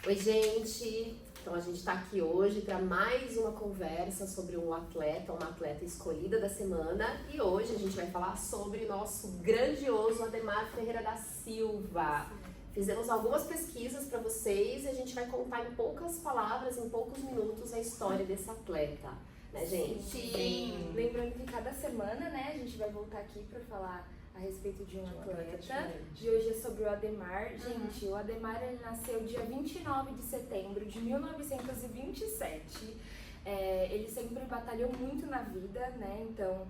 Oi, gente! Então a gente está aqui hoje para mais uma conversa sobre uma atleta escolhida da semana. E hoje a gente vai falar sobre o nosso grandioso Ademar Ferreira da Silva. Fizemos algumas pesquisas para vocês e a gente vai contar em poucas palavras, em poucos minutos, a história desse atleta. Né, gente? Sim. Lembrando que cada semana, né, a gente vai voltar aqui para falar a respeito de um atleta. E hoje é sobre o Ademar. Gente, o Ademar ele nasceu dia 29 de setembro de 1927. Ele sempre batalhou muito na vida, né? Então,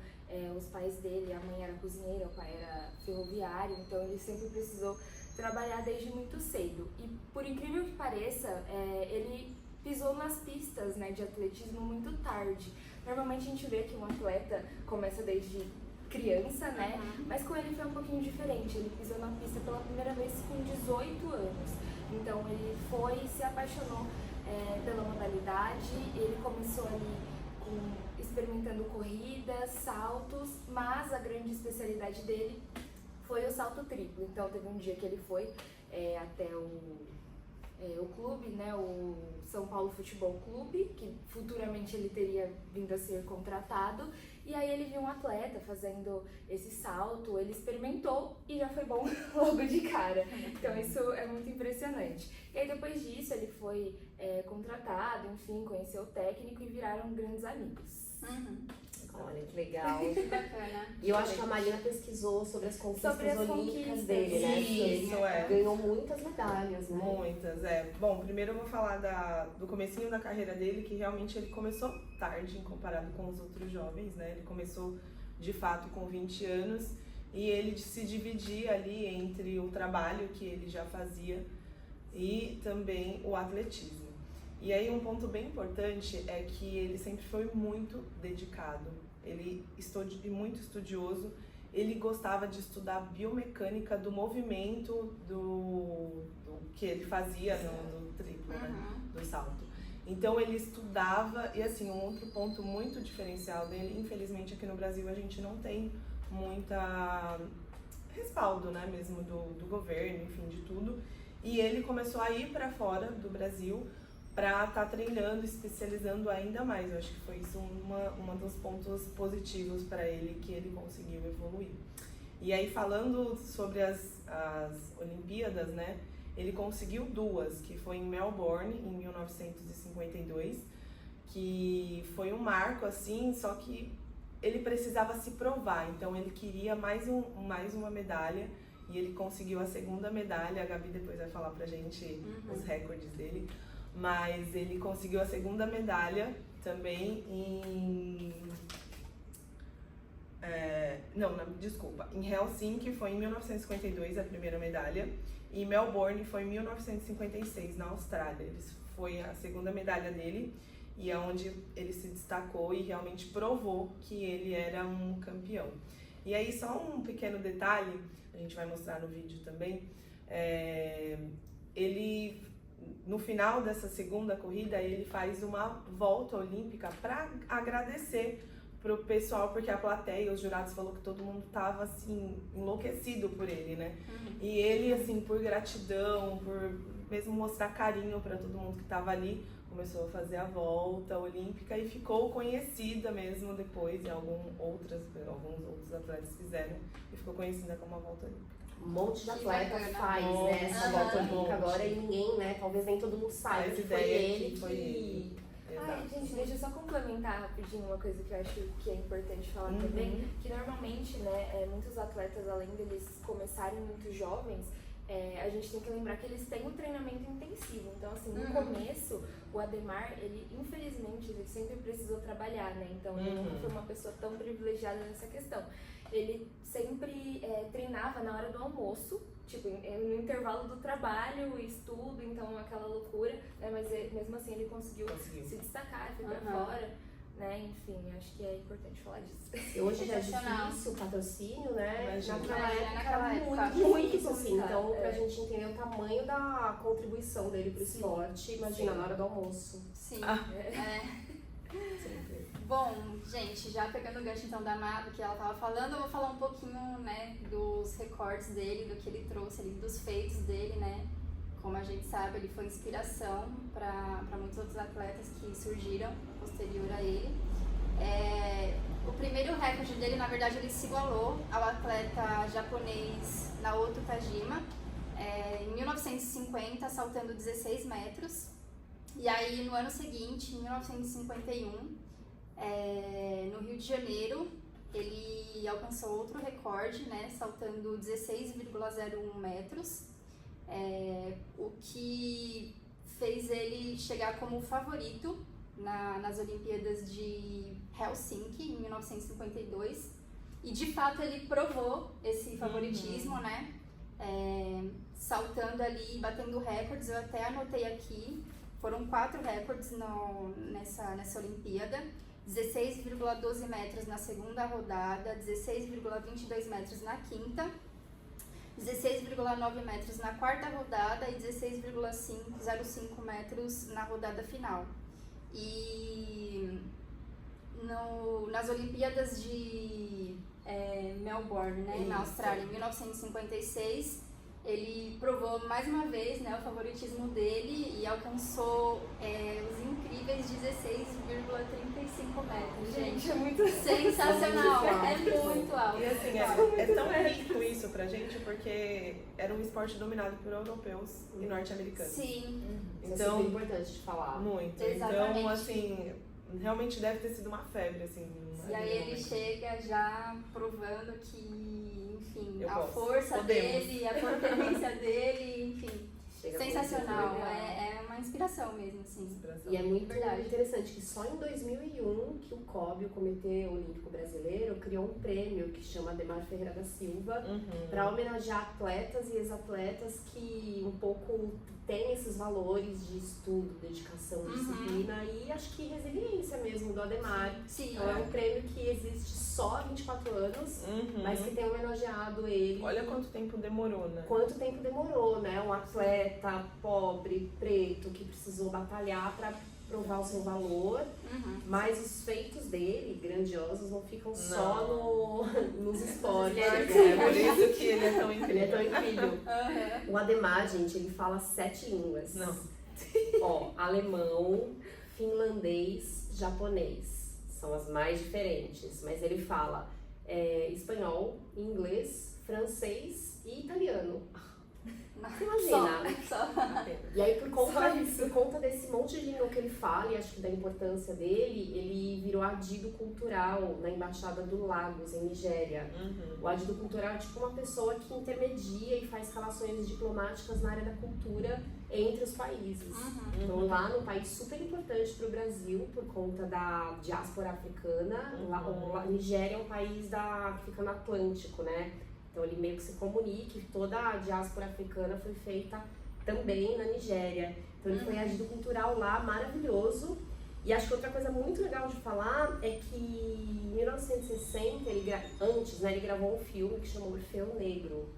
os pais dele, a mãe era cozinheira, o pai era ferroviário, então ele sempre precisou trabalhar desde muito cedo. E por incrível que pareça, ele pisou nas pistas, né, de atletismo muito tarde. Normalmente a gente vê que um atleta começa desde criança, né? Mas com ele foi um pouquinho diferente. Ele pisou na pista pela primeira vez com 18 anos. Então ele se apaixonou pela modalidade. Ele começou ali experimentando corridas, saltos, mas a grande especialidade dele foi o salto triplo. Então teve um dia que ele foi até o clube, né, o São Paulo Futebol Clube, que futuramente ele teria vindo a ser contratado, e aí ele viu um atleta fazendo esse salto, ele experimentou e já foi bom logo de cara. Então isso é muito impressionante. E aí depois disso ele foi contratado, enfim, conheceu o técnico e viraram grandes amigos. Olha que legal. Que bacana. E eu acho que a Marina pesquisou sobre as conquistas olímpicas dele, né? Isso, Ganhou muitas medalhas, né? Muitas, Bom, primeiro eu vou falar do comecinho da carreira dele, que realmente ele começou tarde em comparado com os outros jovens, né? Ele começou, de fato, com 20 anos e ele se dividia ali entre o trabalho que ele já fazia e também o atletismo. E aí um ponto bem importante é que ele sempre foi muito dedicado, ele muito estudioso, ele gostava de estudar biomecânica do movimento do que ele fazia no triplo, né, do salto. Então ele estudava, e assim, um outro ponto muito diferencial dele, infelizmente aqui no Brasil a gente não tem muita respaldo, né, mesmo do governo, enfim, de tudo. E ele começou a ir para fora do Brasil para estar treinando, especializando ainda mais. Eu acho que foi isso uma dos pontos positivos para ele, que ele conseguiu evoluir. E aí, falando sobre as Olimpíadas, né, ele conseguiu duas, que foi em Melbourne, em 1952, que foi um marco, assim, só que ele precisava se provar, então ele queria mais uma medalha, e ele conseguiu a segunda medalha. A Gabi depois vai falar pra gente os recordes dele. Mas ele conseguiu a segunda medalha também em Helsinki foi em 1952 a primeira medalha, e Melbourne foi em 1956 na Austrália. Foi a segunda medalha dele, e é onde ele se destacou e realmente provou que ele era um campeão. E aí só um pequeno detalhe, a gente vai mostrar no vídeo também, no final dessa segunda corrida, ele faz uma volta olímpica para agradecer pro pessoal, porque a plateia, os jurados falou que todo mundo tava assim enlouquecido por ele, né? E ele, assim, por gratidão, por mesmo mostrar carinho para todo mundo que tava ali, começou a fazer a volta olímpica e ficou conhecida mesmo depois, alguns outros atletas fizeram, e ficou conhecida como a volta olímpica. Um monte de atleta faz, né, essa volta olímpica agora, e ninguém, né, talvez nem todo mundo saiba que foi ele que... Ai, gente, deixa eu só complementar rapidinho uma coisa que eu acho que é importante falar também, que normalmente, né, muitos atletas, além deles começarem muito jovens, a gente tem que lembrar que eles têm um treinamento intensivo. Então, assim, no começo, o Ademar, ele, infelizmente, ele sempre precisou trabalhar, né? Então, ele nunca foi uma pessoa tão privilegiada nessa questão. Ele sempre treinava na hora do almoço, tipo, no intervalo do trabalho, estudo, então aquela loucura, né? Mas mesmo assim ele conseguiu se destacar, foi pra fora, né? Enfim, acho que é importante falar disso. E hoje já é difícil o patrocínio, né? Naquela época muito difícil, assim. Então, pra gente entender o tamanho da contribuição dele pro esporte, imagina, na hora do almoço. Sim. Sempre. Bom, gente, já pegando o gancho então da Má, do que ela tava falando, eu vou falar um pouquinho, né, dos recordes dele, do que ele trouxe ali, dos feitos dele, né, como a gente sabe, ele foi inspiração para muitos outros atletas que surgiram posterior a ele. O primeiro recorde dele, na verdade, ele se igualou ao atleta japonês Naoto Tajima, em 1950, saltando 16 metros. E aí, no ano seguinte, em 1951, no Rio de Janeiro, ele alcançou outro recorde, né, saltando 16,01 metros, o que fez ele chegar como favorito nas Olimpíadas de Helsinki, em 1952. E, de fato, ele provou esse favoritismo, né, saltando ali, batendo recordes. Eu até anotei aqui, foram 4 recordes nessa Olimpíada. 16,12 metros na segunda rodada, 16,22 metros na quinta, 16,9 metros na quarta rodada e 16,05 metros na rodada final. E nas Olimpíadas de Melbourne, né, na Austrália, em 1956, ele provou mais uma vez, né, o favoritismo dele e alcançou os incríveis 16,35 metros. Gente, é muito sensacional, é muito alto. E assim, é tão rico isso pra gente, porque era um esporte dominado por europeus e norte-americanos. Sim. Isso Então, é super importante de falar. muito. Exatamente. Então, assim, realmente deve ter sido uma febre, assim. E aí ele chega já provando que, enfim, Eu a posso. força Podemos. dele, a potência dele, enfim, Chega sensacional. muito legal. É uma inspiração mesmo, assim. E é muito Verdade. interessante que só em 2001 que o COB, o Comitê Olímpico Brasileiro, criou um prêmio que chama Ademar Ferreira da Silva para homenagear atletas e ex-atletas que um pouco têm esses valores de estudo, dedicação, disciplina e acho que resiliência mesmo do Ademar. Sim. Então é um prêmio que existe só há 24 anos, mas que tem homenageado ele. Olha quanto tempo demorou, né? Quanto tempo demorou, né? Um atleta pobre, preto, que precisou batalhar para provar o seu valor, mas os feitos dele, grandiosos, não ficam só nos esportes. É por isso que ele é tão incrível. Ele é tão incrível. O Ademar, gente, ele fala 7 línguas. Não. Ó, alemão, finlandês, japonês. São as mais diferentes. Mas ele fala espanhol, inglês, francês e italiano. Você imagina? Só. E aí, por conta desse monte de língua que ele fala, e acho que da importância dele, ele virou adido cultural na Embaixada do Lagos, em Nigéria. O adido cultural é tipo uma pessoa que intermedia e faz relações diplomáticas na área da cultura entre os países. Então, lá num país super importante para o Brasil, por conta da diáspora africana, a Nigéria é um país que fica no Atlântico, né? Então ele meio que se comunica, e toda a diáspora africana foi feita também na Nigéria. Então ele foi adido cultural lá, maravilhoso. E acho que outra coisa muito legal de falar é que em 1960, antes, né, ele gravou um filme que chamou Orfeu Negro.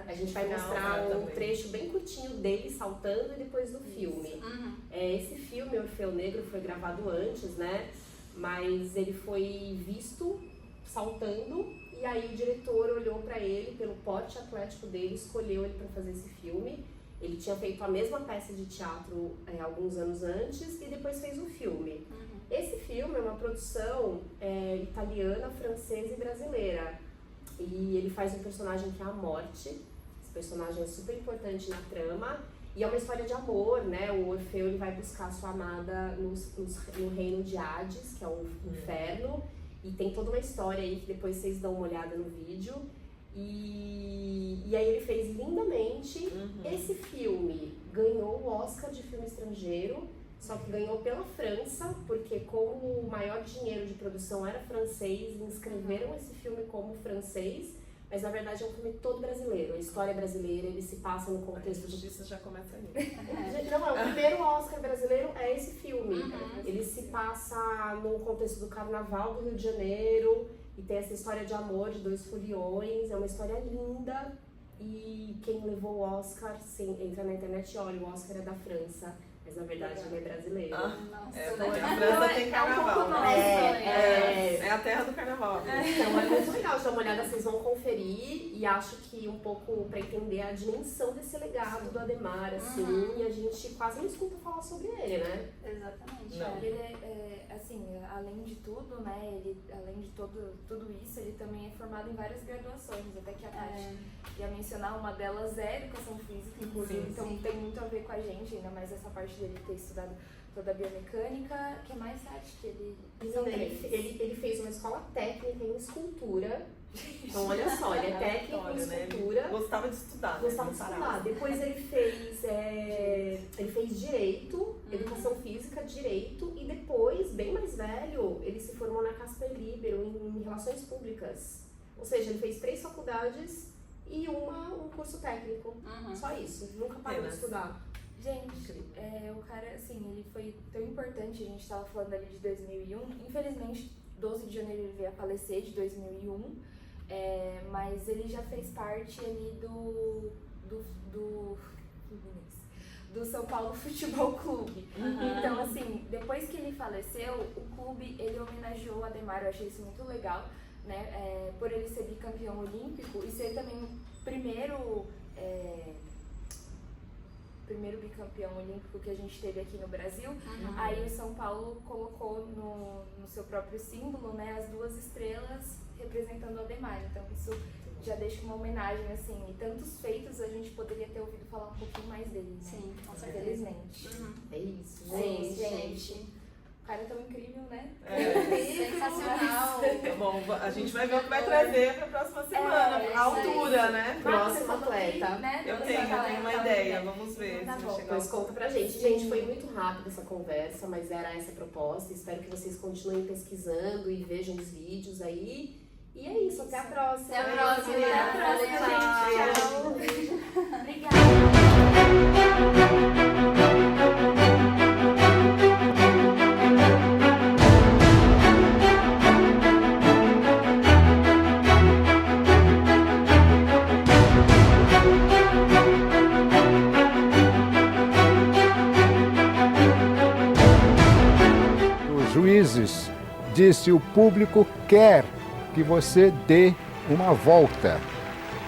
A gente vai mostrar um trecho bem curtinho dele saltando e depois do filme. Esse filme, Orfeu Negro, foi gravado antes, né? Mas ele foi visto saltando. E aí o diretor olhou pra ele, pelo porte atlético dele, escolheu ele pra fazer esse filme. Ele tinha feito a mesma peça de teatro alguns anos antes e depois fez o filme. Esse filme é uma produção italiana, francesa e brasileira. E ele faz um personagem que é a Morte. Esse personagem é super importante na trama. E é uma história de amor, né? O Orfeu ele vai buscar a sua amada no reino de Hades, que é o inferno. E tem toda uma história aí que depois vocês dão uma olhada no vídeo. E aí ele fez lindamente. Esse filme ganhou o Oscar de filme estrangeiro, só que ganhou pela França, porque como o maior dinheiro de produção era francês, inscreveram esse filme como francês, mas na verdade é um filme todo brasileiro. A história é brasileira, ele se passa no contexto A justiça já começa aí. Não, o primeiro Oscar brasileiro é esse filme. Ele se passa no contexto do Carnaval do Rio de Janeiro e tem essa história de amor de 2 foliões. É uma história linda e quem levou o Oscar, sim, entra na internet e olha, o Oscar é da França. Mas na verdade ele é brasileiro. Nossa, A né? França tem carnaval, né? É. É a terra do carnaval. Então é muito legal, dá uma olhada, vocês vão conferir e acho que um pouco pra entender a dimensão desse legado do Ademar, assim, e a gente quase não escuta falar sobre ele, né? Exatamente. Não. Ele assim, além de tudo, né, além de tudo isso, ele também é formado em várias graduações, até que a Tati ia mencionar, uma delas é Educação Física, inclusive, então tem muito a ver com a gente, ainda mais essa parte dele ter estudado toda a biomecânica. O que mais, Tati, que ele... Ele fez uma escola técnica em escultura. Então, olha só, ele é técnico em escultura. Gostava de estudar. Gostava de estudar. Depois ele fez direito, educação física, direito, e depois, bem mais velho, ele se formou na Casper Libero em relações públicas. Ou seja, ele fez 3 faculdades e um curso técnico. Só isso. Nunca parou de estudar. Gente, o cara, assim, ele foi tão importante, a gente estava falando ali de 2001, infelizmente, 12 de janeiro ele veio a falecer, de 2001, mas ele já fez parte ali do São Paulo Futebol Clube. Então, assim, depois que ele faleceu, o clube, ele homenageou o Ademar, eu achei isso muito legal, né, por ele ser bicampeão olímpico e ser também o primeiro bicampeão olímpico que a gente teve aqui no Brasil. Aí o São Paulo colocou no seu próprio símbolo, né, as 2 estrelas representando o Ademar. Então isso já deixa uma homenagem, assim, e tantos feitos a gente poderia ter ouvido falar um pouquinho mais dele, né? Sim, com certeza. Infelizmente. É isso, Gente. O cara é tão incrível, né? Sensacional. Tá bom, a gente vai ver o que vai trazer pra próxima semana. A altura, né? Próximo atleta. Eu tenho uma ideia, vamos ver. Tá se bom. chegar Pois conta pra gente. Gente, foi muito rápido essa conversa, mas era essa a proposta. Espero que vocês continuem pesquisando e vejam os vídeos aí. E é isso, até a próxima. Até a próxima. Até a próxima, Tchau. gente. Tchau. Obrigada. Os juízes disse o público quer que você dê uma volta.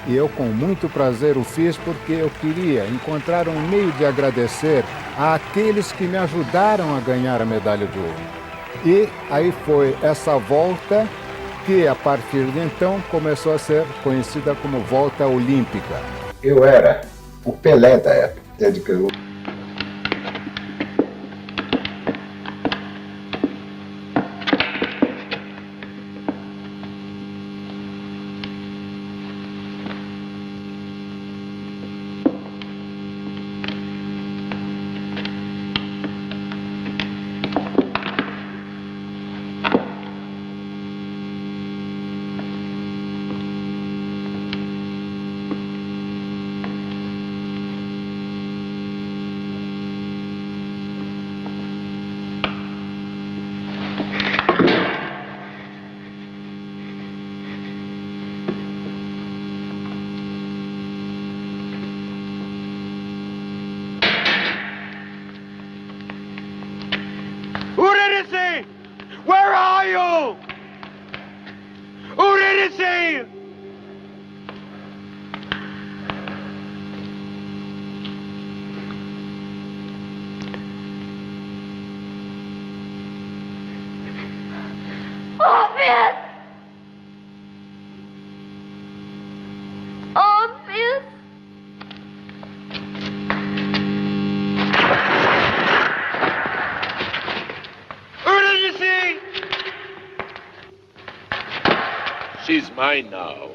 E eu com muito prazer o fiz porque eu queria encontrar um meio de agradecer àqueles que me ajudaram a ganhar a medalha de ouro. E aí foi essa volta que a partir de então começou a ser conhecida como volta olímpica. Eu era o Pelé da época. Eurydice! Where are you? Eurydice! Orpheus! Orpheus! Eurydice! She's mine now.